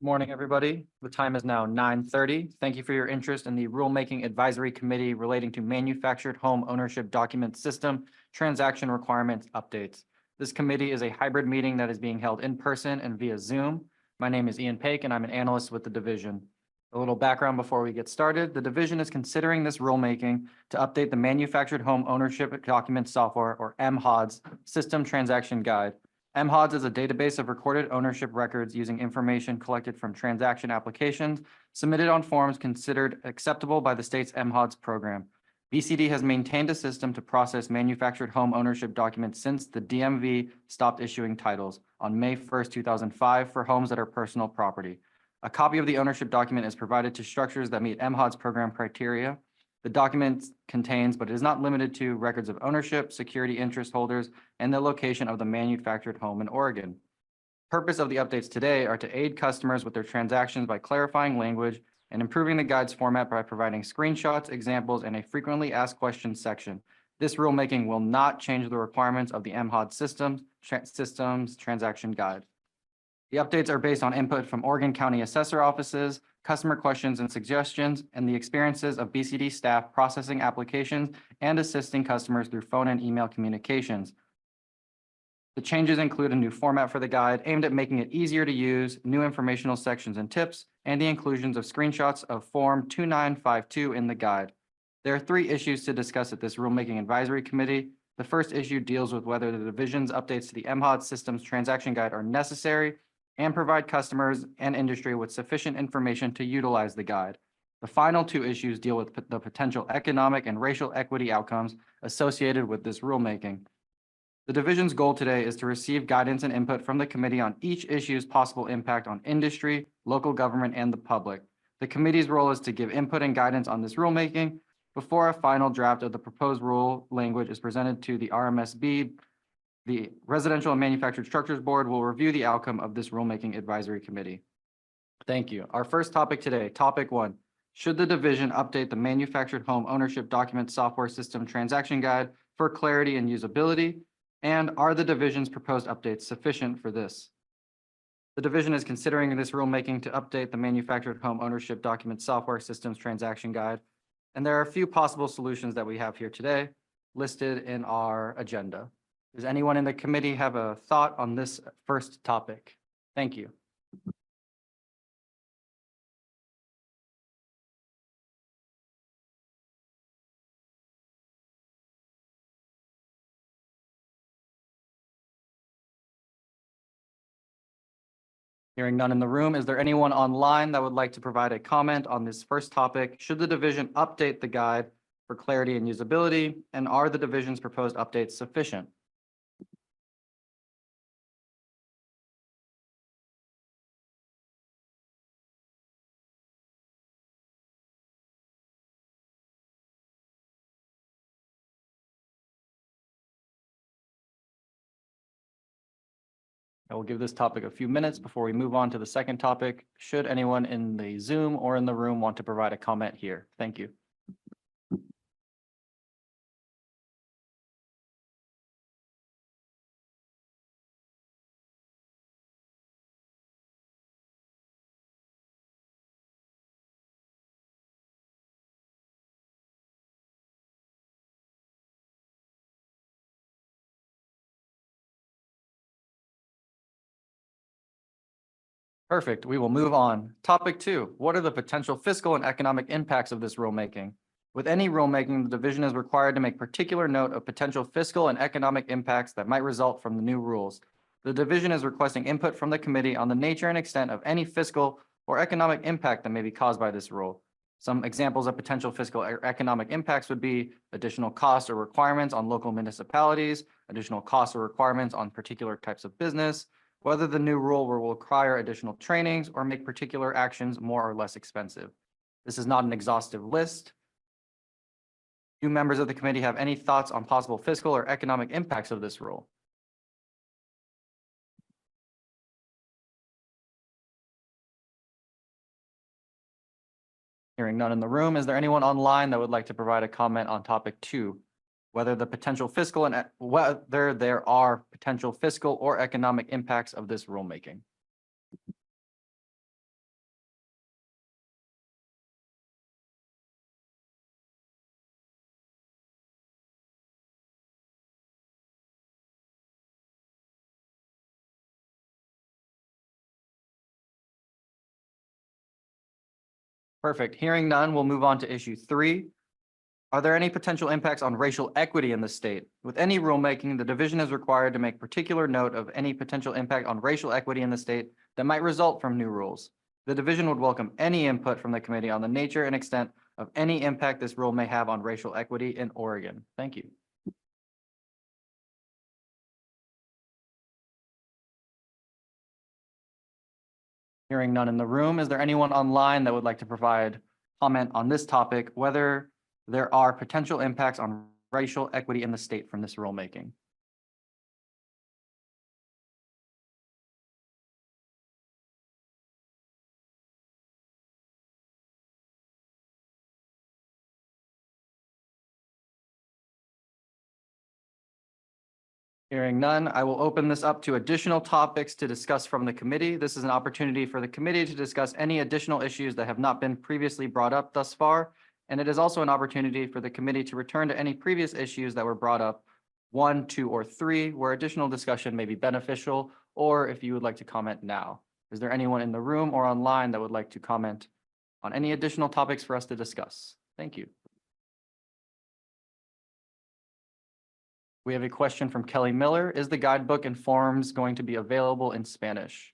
Morning, everybody. The time is now 9:30. Thank you for your interest in the Rulemaking Advisory Committee relating to manufactured home ownership document system transaction requirements updates. This committee is a hybrid meeting that is being held in person and via Zoom. My name is Ian Paik, and I'm an analyst with the division. A little background before we get started. The division is considering this rulemaking to update the Manufactured Home Ownership Document Software, or MHODS, System Transaction Guide. MHODS is a database of recorded ownership records using information collected from transaction applications submitted on forms considered acceptable by the state's MHODS program. BCD has maintained a system to process manufactured home ownership documents since the DMV stopped issuing titles on May 1st, 2005 for homes that are personal property. A copy of the ownership document is provided to structures that meet MHODS program criteria. The document contains, but is not limited to, records of ownership, security interest holders, and the location of the manufactured home in Oregon. Purpose of the updates today are to aid customers with their transactions by clarifying language and improving the guide's format by providing screenshots, examples, and a frequently asked questions section. This rulemaking will not change the requirements of the MHODS systems transaction guide. The updates are based on input from Oregon County Assessor offices, customer questions and suggestions, and the experiences of BCD staff processing applications and assisting customers through phone and email communications. The changes include a new format for the guide aimed at making it easier to use, new informational sections and tips, and the inclusions of screenshots of Form 2952 in the guide. There are 3 issues to discuss at this Rulemaking Advisory Committee. The first issue deals with whether the division's updates to the MHODS Systems Transaction Guide are necessary and provide customers and industry with sufficient information to utilize the guide. The final 2 issues deal with the potential economic and racial equity outcomes associated with this rulemaking. The division's goal today is to receive guidance and input from the committee on each issue's possible impact on industry, local government, and the public. The committee's role is to give input and guidance on this rulemaking before a final draft of the proposed rule language is presented to the RMSB. The Residential and Manufactured Structures Board will review the outcome of this rulemaking advisory committee. Thank you. Our first topic today, topic 1. Should the division update the Manufactured Home Ownership Document Software System Transaction Guide for clarity and usability? And are the division's proposed updates sufficient for this? The division is considering this rulemaking to update the Manufactured Home Ownership Document Software Systems Transaction Guide. And there are a few possible solutions that we have here today listed in our agenda. Does anyone in the committee have a thought on this first topic? Thank you. Hearing none in the room, is there anyone online that would like to provide a comment on this first topic? Should the division update the guide for clarity and usability? And are the division's proposed updates sufficient? I will give this topic a few minutes before we move on to the second topic. Should anyone in the Zoom or in the room want to provide a comment here? Thank you. Perfect. We will move on. Topic 2, what are the potential fiscal and economic impacts of this rulemaking? With any rulemaking, the division is required to make particular note of potential fiscal and economic impacts that might result from the new rules. The division is requesting input from the committee on the nature and extent of any fiscal or economic impact that may be caused by this rule. Some examples of potential fiscal or economic impacts would be additional costs or requirements on local municipalities, additional costs or requirements on particular types of business, whether the new rule will require additional trainings or make particular actions more or less expensive. This is not an exhaustive list. Do members of the committee have any thoughts on possible fiscal or economic impacts of this rule? Hearing none in the room, is there anyone online that would like to provide a comment on topic 2? Whether there are potential fiscal or economic impacts of this rulemaking? Perfect. Hearing none, we'll move on to issue 3. Are there any potential impacts on racial equity in the state? With any rulemaking, the division is required to make particular note of any potential impact on racial equity in the state that might result from new rules. The division would welcome any input from the committee on the nature and extent of any impact this rule may have on racial equity in Oregon. Thank you. Hearing none in the room, is there anyone online that would like to provide comment on this topic, whether there are potential impacts on racial equity in the state from this rulemaking? Hearing none, I will open this up to additional topics to discuss from the committee. This is an opportunity for the committee to discuss any additional issues that have not been previously brought up thus far. And it is also an opportunity for the committee to return to any previous issues that were brought up, 1, 2, or 3, where additional discussion may be beneficial, or if you would like to comment now. Is there anyone in the room or online that would like to comment on any additional topics for us to discuss? Thank you. We have a question from Kelly Miller. Is the guidebook and forms going to be available in Spanish?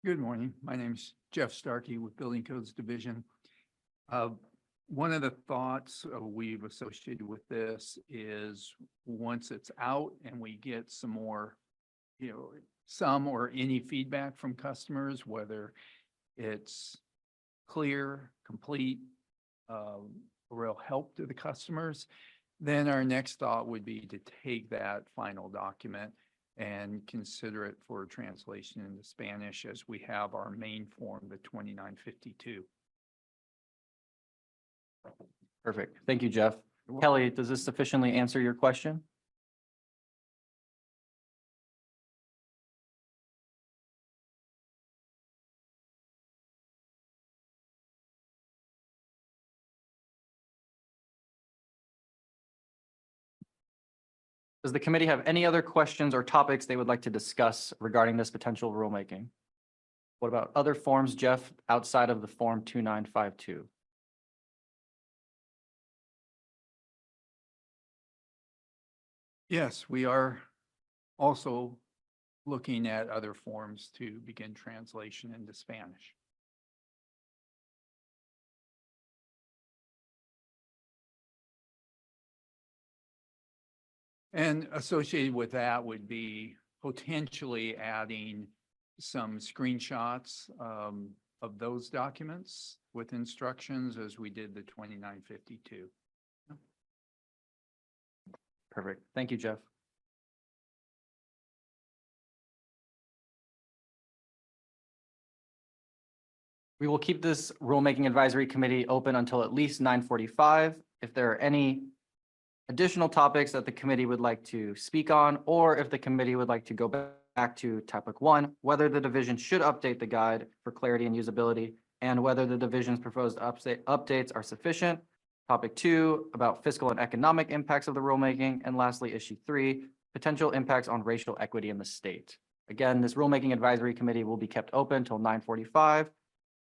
Good morning. My name's Jeff Starkey with Building Codes Division. One of the thoughts we've associated with this is once it's out and we get some more, some or any feedback from customers, whether it's clear, complete, a real help to the customers, then our next thought would be to take that final document and consider it for translation into Spanish as we have our main form, the 2952. Perfect. Thank you, Jeff. Kelly, does this sufficiently answer your question? Does the committee have any other questions or topics they would like to discuss regarding this potential rulemaking? What about other forms, Jeff, outside of the form 2952? Yes, we are also looking at other forms to begin translation into Spanish. And associated with that would be potentially adding some screenshots of those documents with instructions as we did the 2952. Perfect. Thank you, Jeff. We will keep this rulemaking advisory committee open until at least 9:45. If there are any additional topics that the committee would like to speak on, or if the committee would like to go back to topic 1, whether the division should update the guide for clarity and usability, and whether the division's proposed updates are sufficient. Topic 2, about fiscal and economic impacts of the rulemaking. And lastly, issue 3, potential impacts on racial equity in the state. Again, this rulemaking advisory committee will be kept open till 9:45.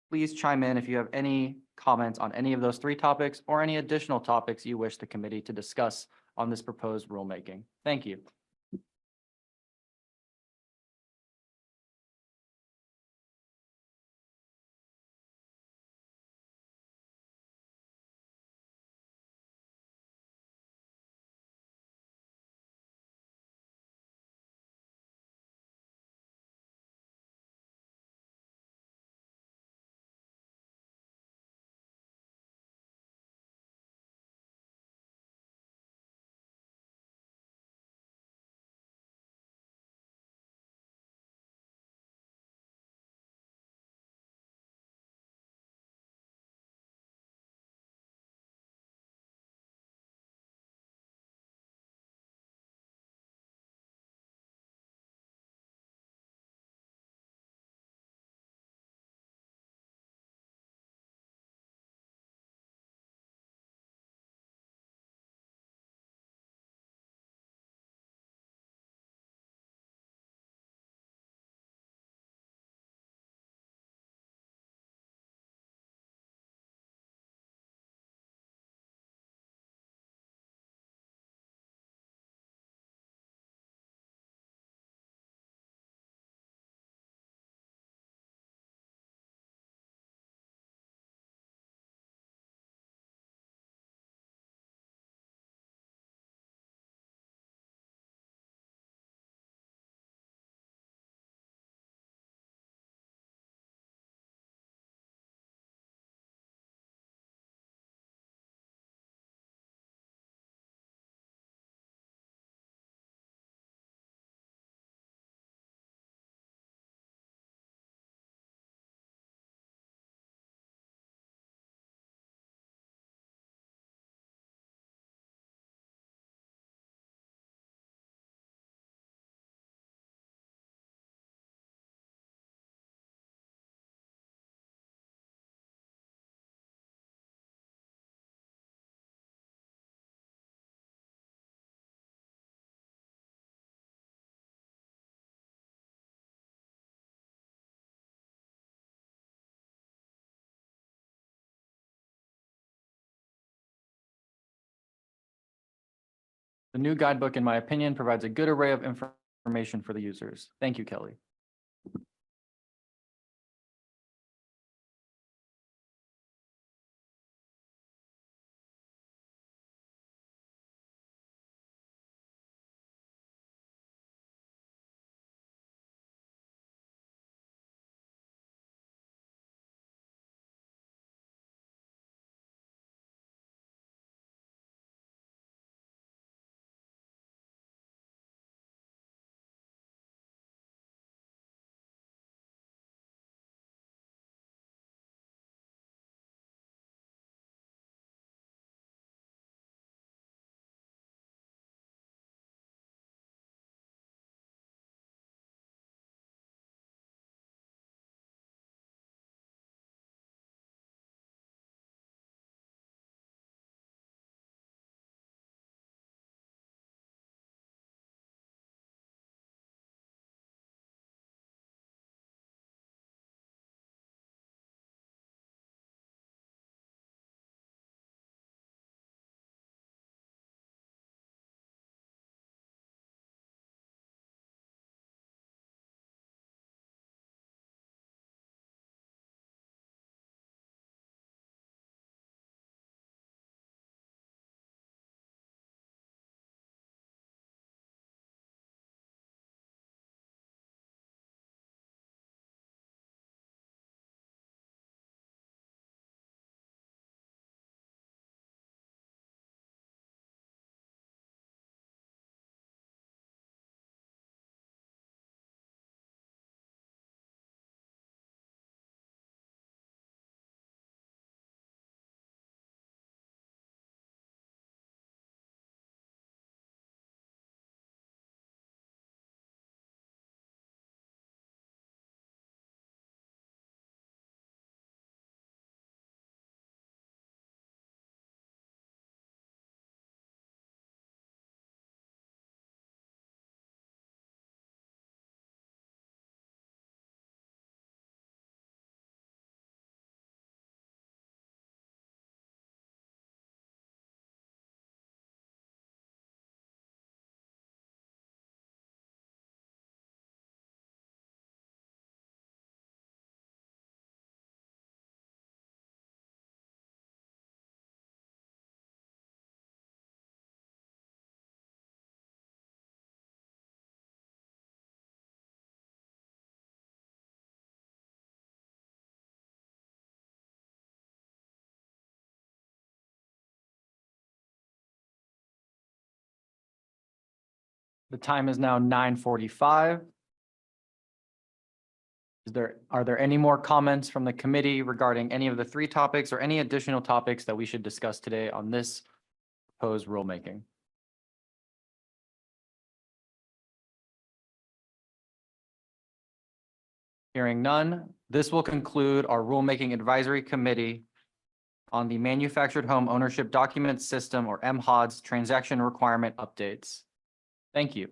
Please chime in if you have any comments on any of those 3 topics or any additional topics you wish the committee to discuss on this proposed rulemaking. Thank you. The new guidebook, in my opinion, provides a good array of information for the users. Thank you, Kelly. The time is now 9:45. Are there any more comments from the committee regarding any of the three topics or any additional topics that we should discuss today on this proposed rulemaking? Hearing none, this will conclude our rulemaking advisory committee on the manufactured home ownership document system, or MHODS, transaction requirement updates. Thank you.